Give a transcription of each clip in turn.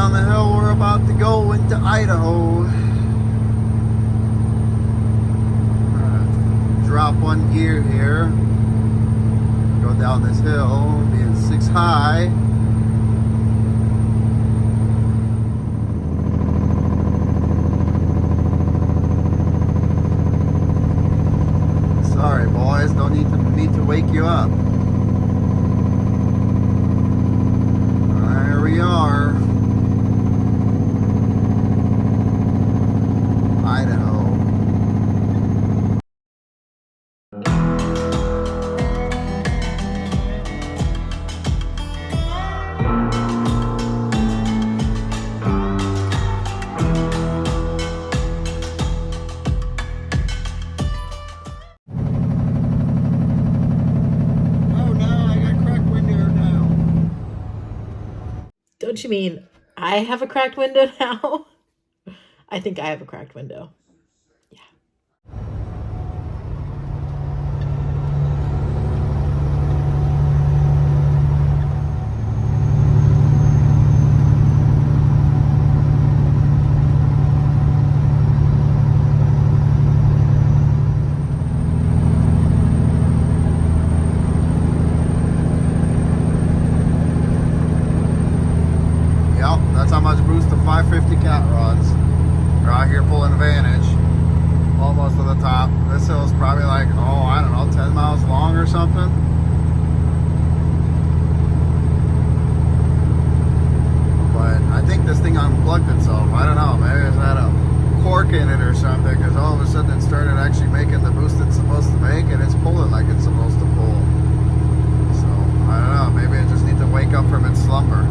down the hill. We're about to go into Idaho. Drop one gear here. Go down this hill, being 6 high. Sorry, boys, don't need to wake you up. There we are. Idaho. Don't you mean I have a cracked window now? I think I have a cracked window. Yeah. That's how much boost the 550 cat rods. They're out here pulling advantage. Almost to the top. This hill is probably like, oh, I don't know, 10 miles long or something. But I think this thing unplugged itself. I don't know, maybe it's had a cork in it or something, because all of a sudden it started actually making the boost it's supposed to make, and it's pulling like it's supposed to pull. So, I don't know, maybe it just needs to wake up from its slumber.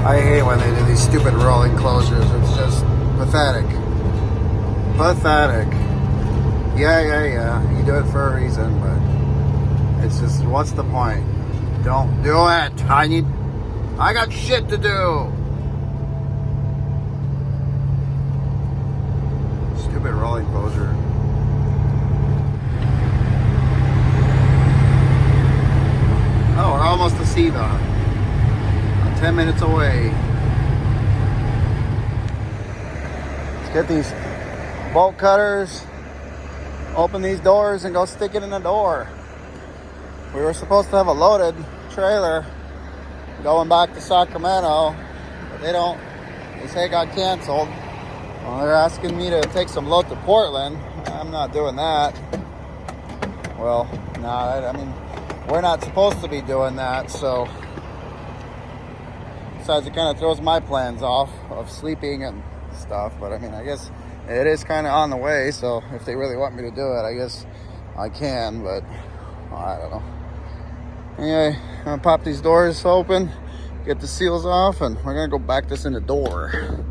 I hate when they do these stupid rolling closures. It's just pathetic. Pathetic. Yeah. You do it for a reason, but it's just, what's the point? Don't do it. I got shit to do. Stupid rolling closure. Oh, we're almost to Seavon. 10 minutes away. Let's get these bolt cutters, open these doors, and go stick it in the door. We were supposed to have a loaded trailer going back to Sacramento, but they say it got canceled. Well, they're asking me to take some load to Portland. I'm not doing that. Well, I mean, we're not supposed to be doing that, so besides, it kind of throws my plans off of sleeping and stuff. But I mean, I guess it is kind of on the way. So if they really want me to do it, I guess I can. But I don't know. Anyway, I'm gonna pop these doors open, get the seals off, and we're gonna go back this in the door.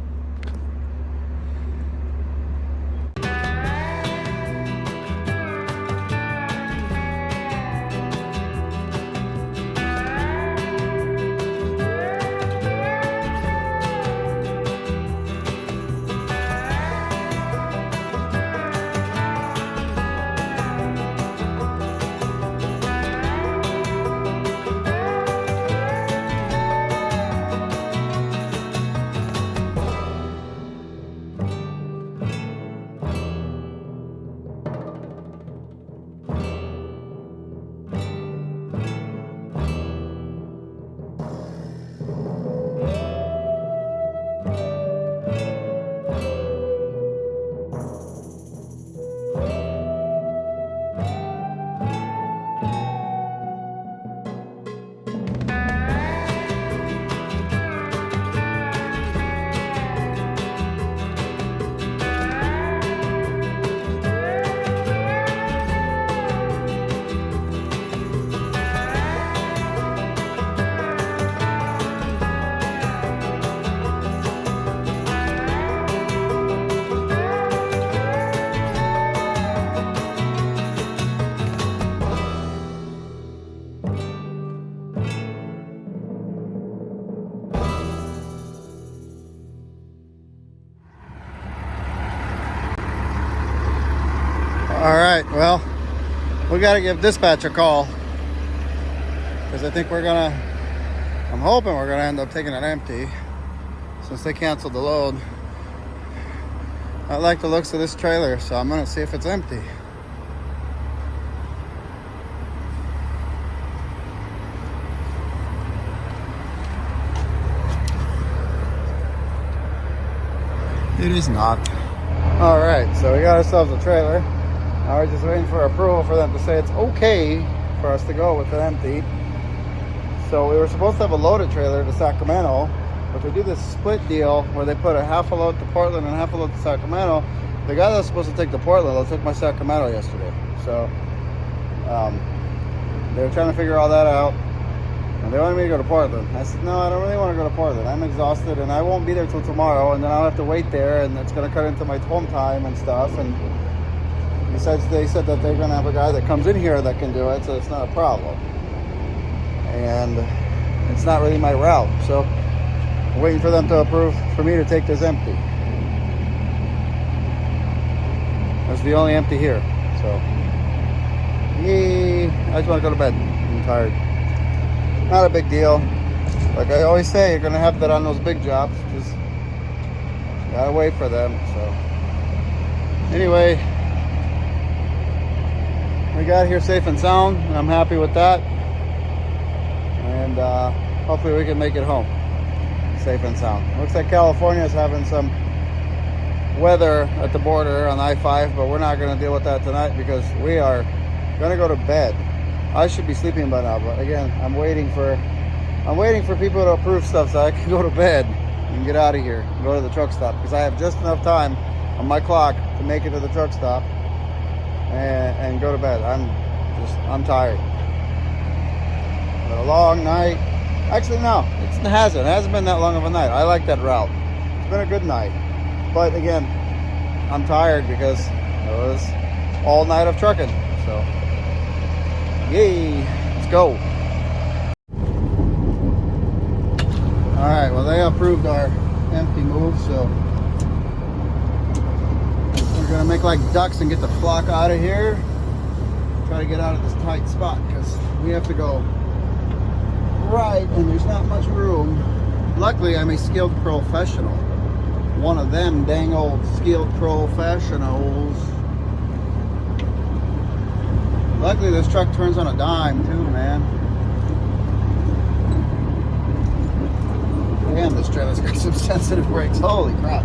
All right, well, we got to give dispatch a call because I think I'm hoping we're gonna end up taking it empty since they canceled the load. I like the looks of this trailer, so I'm gonna see if it's empty. It is not. All right, so we got ourselves a trailer. Now we're just waiting for approval for them to say it's okay for us to go with it empty. So we were supposed to have a loaded trailer to Sacramento, but they do this split deal where they put a half a load to Portland and half a load to Sacramento. The guy that was supposed to take to Portland took my Sacramento yesterday. So they were trying to figure all that out. And they wanted me to go to Portland. I said, no, I don't really want to go to Portland. I'm exhausted and I won't be there till tomorrow, and then I'll have to wait there and it's going to cut into my home time and stuff. And besides, they said that they're going to have a guy that comes in here that can do it, so it's not a problem. And it's not really my route. So I'm waiting for them to approve for me to take this empty. That's the only empty here. So, yay. I just want to go to bed. I'm tired. Not a big deal. Like I always say, you're gonna have that on those big jobs. Just gotta wait for them. So anyway, we got here safe and sound, and I'm happy with that. And hopefully we can make it home safe and sound. Looks like California is having some weather at the border on I-5, but we're not gonna deal with that tonight because we are gonna go to bed. I should be sleeping by now, but again, I'm waiting for people to approve stuff so I can go to bed and get out of here and go to the truck stop because I have just enough time on my clock to make it to the truck stop and go to bed. I'm tired. But a long night. Actually, no, it hasn't been that long of a night. I like that route. It's been a good night, but again, I'm tired because it was all night of trucking. So. Yay, let's go. All right, well, they approved our empty move, so we're gonna make like ducks and get the flock out of here. Try to get out of this tight spot because we have to go right and there's not much room. Luckily, I'm a skilled professional. One of them dang old skilled professionals. Luckily, this truck turns on a dime too, man. Damn, this trailer's got some sensitive brakes. Holy crap.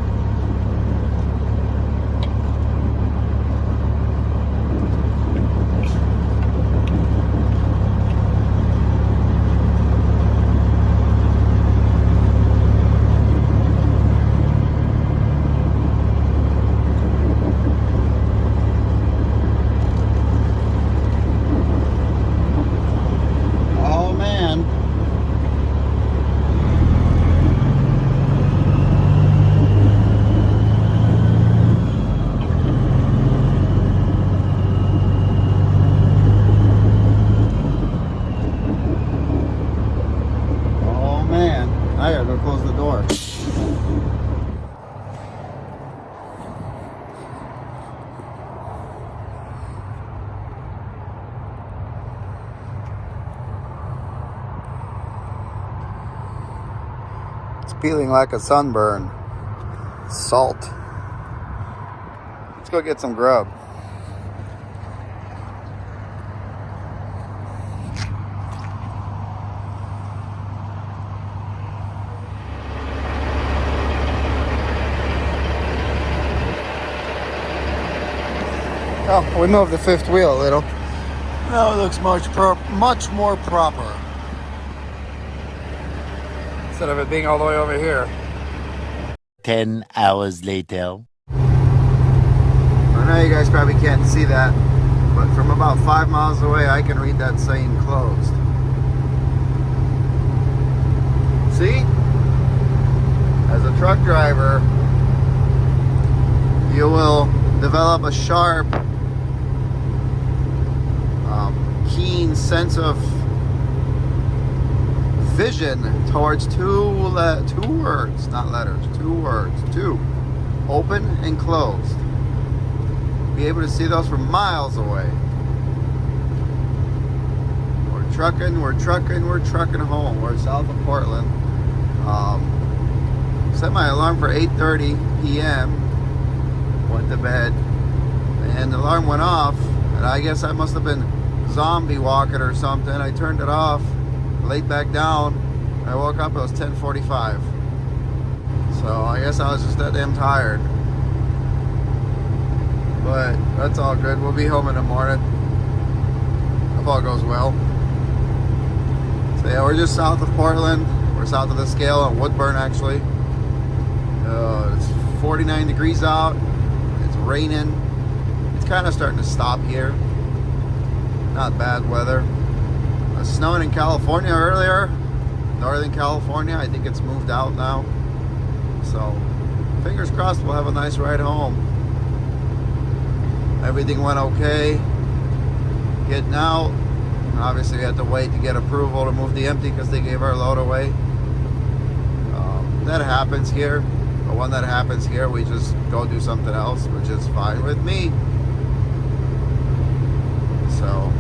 I gotta go close the door. It's peeling like a sunburn. Salt. Let's go get some grub. Oh, we moved the fifth wheel a little. Now it looks much more proper. Instead of it being all the way over here. 10 hours later. I know you guys probably can't see that, but from about 5 miles away, I can read that saying closed. See? As a truck driver, you will develop a sharp, keen sense of vision towards two words, not letters, two words, open and closed. be able to see those from miles away. We're trucking home. We're south of Portland. Set my alarm for 8:30 p.m. Went to bed, and the alarm went off, and I guess I must have been zombie walking or something. I turned it off, laid back down, and I woke up, it was 10:45. So I guess I was just that damn tired. But that's all good. We'll be home in the morning if all goes well. So yeah, we're just south of Portland. We're south of the scale on Woodburn, actually. It's 49 degrees out. It's raining. It's kind of starting to stop here. Not bad weather. It was snowing in California earlier. Northern California. I think it's moved out now. So fingers crossed we'll have a nice ride home. Everything went okay. Getting out. Obviously we had to wait to get approval to move the empty because they gave our load away. That happens here. But when that happens here, we just go do something else, which is fine with me. So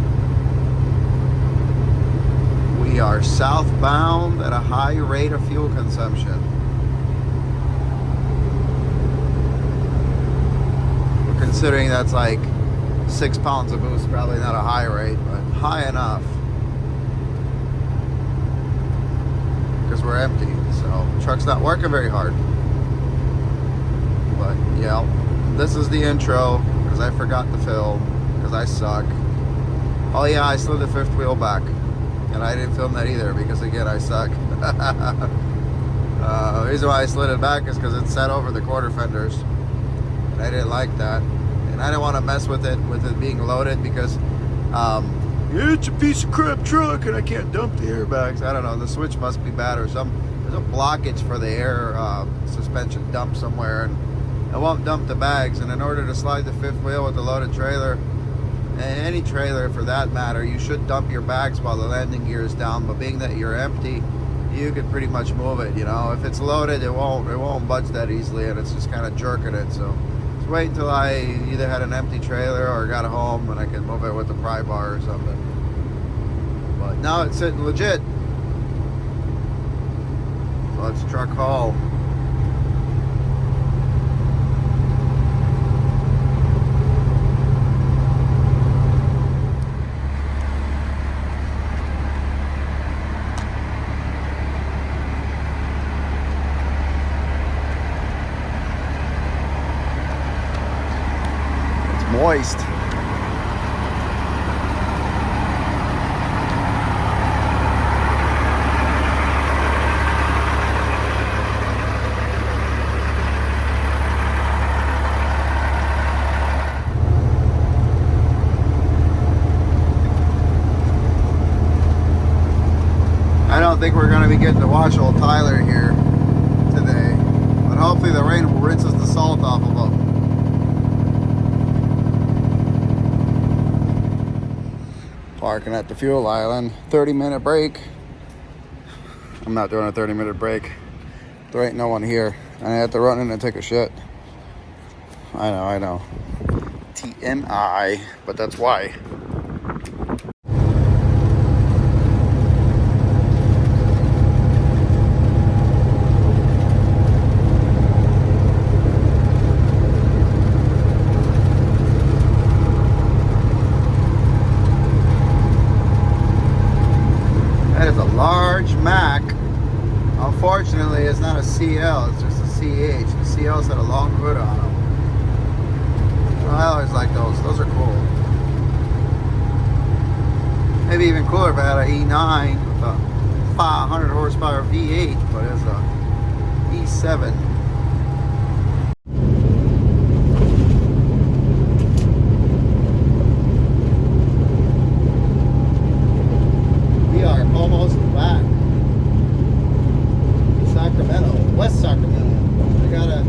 we are southbound at a high rate of fuel consumption. We're considering that's like 6 pounds of boost, probably not a high rate, but high enough. Because we're empty, so the truck's not working very hard. But yeah, this is the intro because I forgot to film because I suck. Oh yeah, I slid the fifth wheel back, and I didn't film that either because again I suck. The reason why I slid it back is because it sat over the quarter fenders, and I didn't like that, and I didn't want to mess with it being loaded because it's a piece of crap truck and I can't dump the airbags. I don't know, the switch must be bad or something. There's a blockage for the air suspension dump somewhere, and it won't dump the bags. And in order to slide the fifth wheel with the loaded trailer, and any trailer for that matter, you should dump your bags while the landing gear is down. But being that you're empty, you can pretty much move it. You know, if it's loaded, it won't budge that easily, and it's just kind of jerking it. So just wait until I either had an empty trailer or got home and I can move it with a pry bar or something. But now it's sitting legit. So let's truck haul. Moist. I don't think we're going to be getting to wash old Tyler here today, but hopefully the rain rinses the salt off of him. Parking at the fuel island, 30-minute break. I'm not doing a 30-minute break. There ain't no one here. And I have to run in and take a shit. I know. TMI, but that's why. That is a large Mac. Unfortunately, it's not a CL, it's just a CH. The CL's had a long hood on them. So I always like those. Those are cool. Maybe even cooler if I had an E9 with a 500 horsepower V8, but it's a E7. Almost back. Sacramento, West Sacramento. I gotta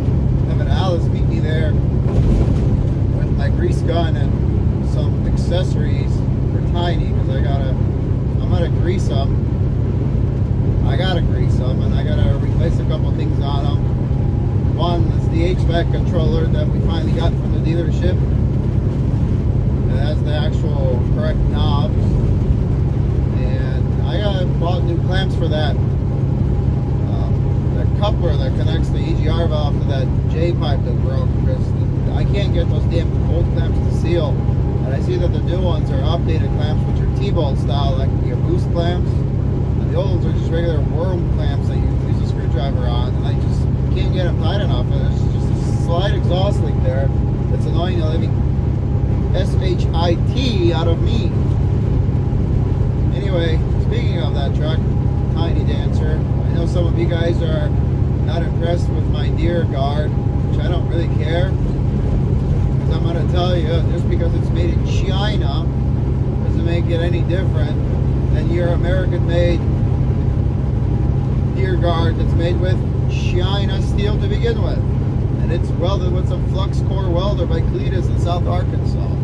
have an Alice meet me there with my grease gun and some accessories for Tiny because I'm gonna grease them. I gotta grease them and I gotta replace a couple things on them. One is the HVAC controller that we finally got from the dealership. for that that coupler that connects the EGR valve to that J pipe that broke, because I can't get those damn old clamps to seal. And I see that the new ones are updated clamps, which are T-bolt style, like your boost clamps. And the old ones are just regular worm clamps that you use a screwdriver on, and I just can't get them tight enough. And there's just a slight exhaust leak there that's annoying the living SHIT out of me. Anyway, speaking of that truck, Tiny Dancer, I know some of you guys are not impressed with my deer guard, which I don't really care. Because I'm going to tell you, just because it's made in China doesn't make it any different than your American-made deer guard that's made with China steel to begin with. And it's welded with some flux core welder by Cletus in South Arkansas.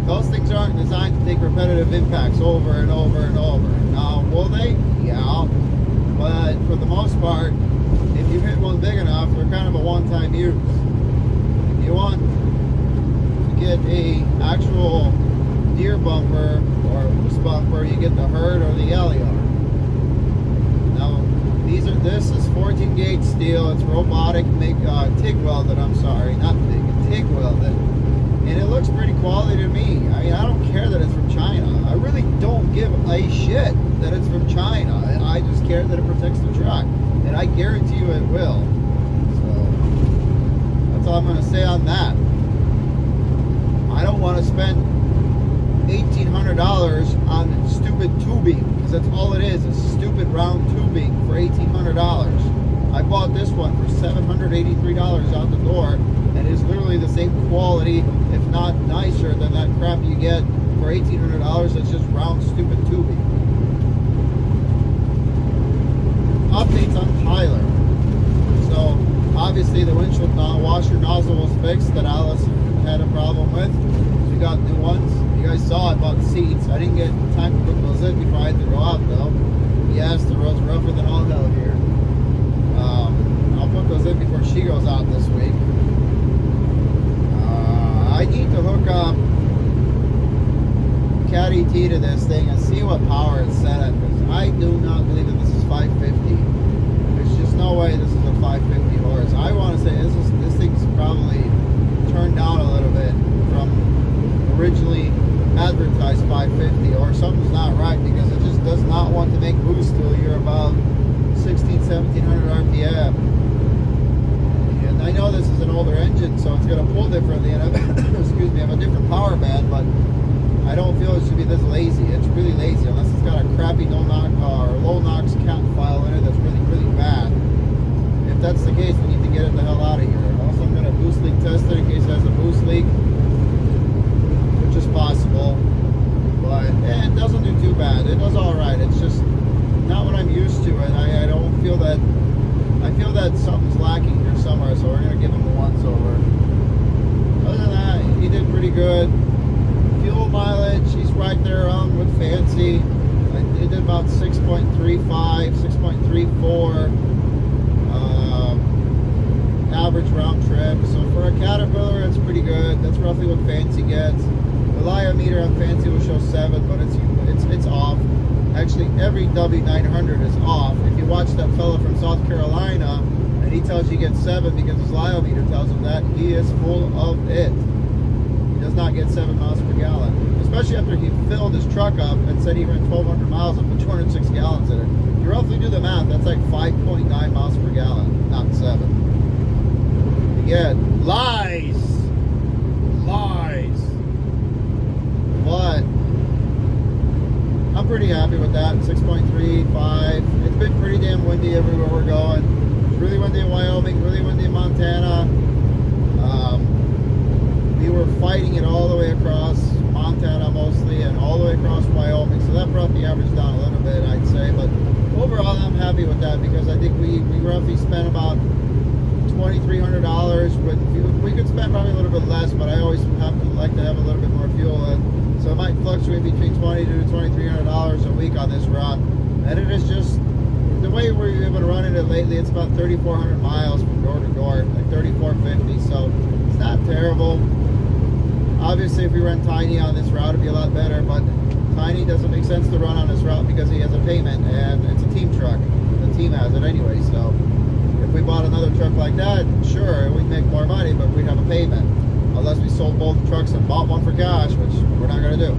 Those things aren't designed to take repetitive impacts over and over and over. Now, will they? Yeah. But for the most part, if you hit one big enough, they're kind of a one-time use. If you want to get a actual deer bumper or moose bumper, you get the herd or the LER. Now, this is 14 gauge steel. It's robotic, TIG welded. I'm sorry, not TIG welded. And it looks pretty quality to me. I mean, I don't care that it's from China. I really don't give a shit that it's from China. I just care that it protects the truck. And I guarantee you it will. So, that's all I'm going to say on that. I don't want to spend $1,800 on stupid tubing, because that's all it is stupid round tubing for $1,800. I bought this one for $783 out the door, and it is literally the same quality, if not nicer, than that crap you get for $1,800 that's just round stupid tubing. Updates on Tyler. So obviously the windshield washer nozzle was fixed that Alice had a problem with. So we got new ones. You guys saw I bought seats. I didn't get time to put those in before I had to go out though. Yes, the road's rougher than all hell here. I'll put those in before she goes out this week. I need to hook up Cat ET to this thing and see what power it's set at, because I do not believe that this is 550. There's just no way this is a 550 horse. I want to say this thing's probably turned down a little bit from originally advertised 550, or something's not right, because it just does not want to make boost till you're about 1700 RPM. And I know this is an older engine, so it's going to pull differently, and excuse me, I have a different power band, but I don't feel it should be this lazy. It's really lazy, unless it's got a crappy low NOx cat file in it that's really, really bad. If that's the case, we need to get it the hell out of here. Also, I'm going to boost leak test it in case it has a boost leak, which is possible. But it doesn't do too bad. It does all right. It's just not what I'm used to, and I don't feel that. I feel that something's lacking here somewhere, so we're going to give him a once over. Other than that, he did pretty good. Fuel mileage, he's right there on with Fancy. He did about 6.35, 6.34 average round trip. So for a Caterpillar, it's pretty good. That's roughly what Fancy gets. The Liometer on Fancy will show 7, but it's off. Actually, every W900 is off. If you watch that fellow from South Carolina, and he tells you get 7 because his Liometer tells him that, he is full of it. He does not get 7 miles per gallon. Especially after he filled his truck up and said he ran 1,200 miles and put 206 gallons in it. If you roughly do the math, that's like 5.9 miles per gallon, not 7. Again, lies! Lies! But I'm pretty happy with that. 6.35. It's been pretty damn windy everywhere we're going. It's really windy in Wyoming, really windy in Montana. We were fighting it all the way across Montana mostly, and all the way across Wyoming. So that brought the average down a little bit, I'd say. But overall, I'm happy with that, because I think we roughly spent about $2,300 with fuel. We could spend probably a little bit less, but I always like to have a little bit more fuel in. So it might fluctuate between $2,200 to $2,300 a week on this run. And it is just, the way we've been running it lately, it's about 3,400 miles from door to door, like 3,450. So it's not terrible. Obviously, if we run tiny on this route, it'd be a lot better, but Tiny doesn't make sense to run on this route because he has a payment and it's a team truck. The team has it anyway, so if we bought another truck like that, sure, we'd make more money, but we'd have a payment. Unless we sold both trucks and bought one for cash, which we're not going to do.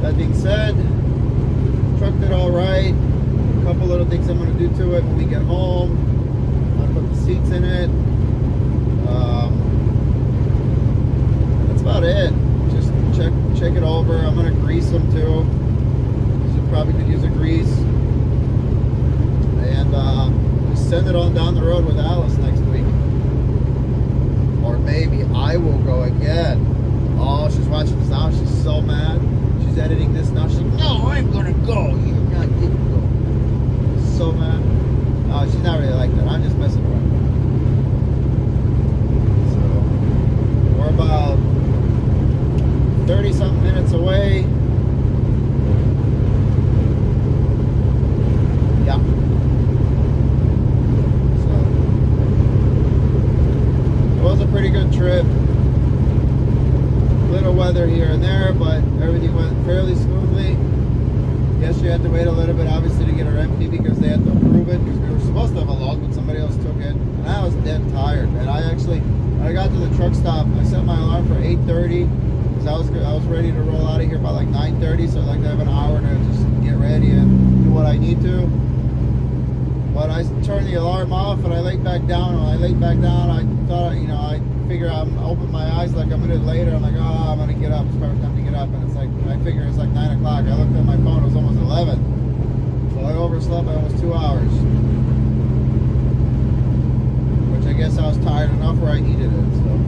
That being said, truck did all right. A couple little things I'm going to do to it when we get home. I'm going to put the seats in it. That's about it. Just check it over. I'm going to grease them too. So probably could use a grease. And just send it on down the road with Alice next week. Or maybe I will go again. Oh, she's watching this now. She's so mad. She's editing this now. She's like, no, I'm going to go. You're not going to go. So mad. Oh, she's not really like that. I'm just messing around. So, we're about 30-something minutes away. Yeah. So, it was a pretty good trip. Little weather here and there, but everything went fairly smoothly. Yes, you had to wait a little bit, obviously, to get her empty because they had to approve it because we were supposed to have a load, but somebody else took it. And I was dead tired, man. When I got to the truck stop, I set my alarm for 8:30 because I was ready to roll out of here by like 9:30, so I'd like to have an hour to just get ready and do what I need to. But I turned the alarm off and I laid back down. When I laid back down, I thought, I figure I'm open my eyes like a minute later. I'm like, oh, I'm gonna get up. It's probably time to get up. And it's like, I figure it's like 9 o'clock. I looked at my phone. It was almost 11. So I overslept by almost 2 hours. Which I guess I was tired enough where I needed it. So.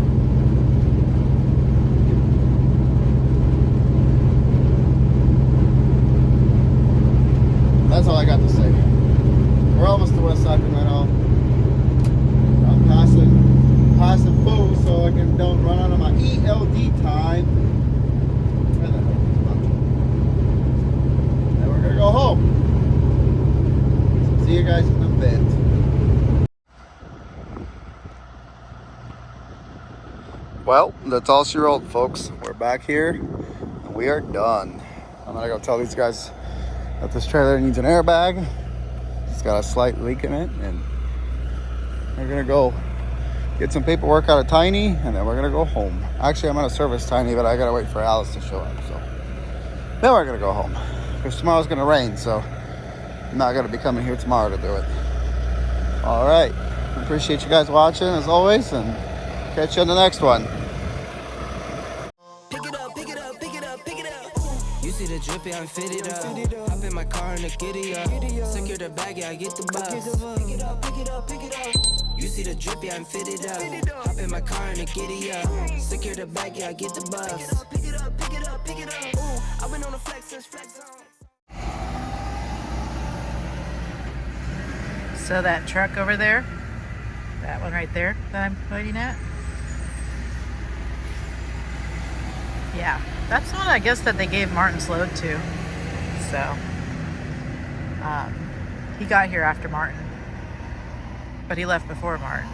That's all I got to say. We're almost to West Sacramento. I'm passing full so I don't run out of my ELD time. And we're gonna go home. So see you guys in a bit. Well, that's all she wrote, folks. We're back here and we are done. I'm gonna go tell these guys that this trailer needs an airbag. It's got a slight leak in it, and we're gonna go get some paperwork out of Tiny, and then we're gonna go home. Actually, I'm gonna service Tiny, but I gotta wait for Alice to show up. So then we're gonna go home because tomorrow's gonna rain, so I'm not gonna be coming here tomorrow to do it. All right, appreciate you guys watching as always, and catch you on the next one. You see the drippy, I'm fitted up. Hop in my car and the giddy up. Secure the bag, yeah, I get the bus. Pick it up, pick it up, pick it up. You see the drippy, I'm fitted up. Hop in my car and the giddy up. Secure the bag, yeah, I get the bus. Pick it up, pick it up, pick it up, pick it up. I've been on the flex since flex zone. So that truck over there, that one right there that I'm pointing at, yeah, that's the one I guess that they gave Martin's load to. So he got here after Martin, but he left before Martin.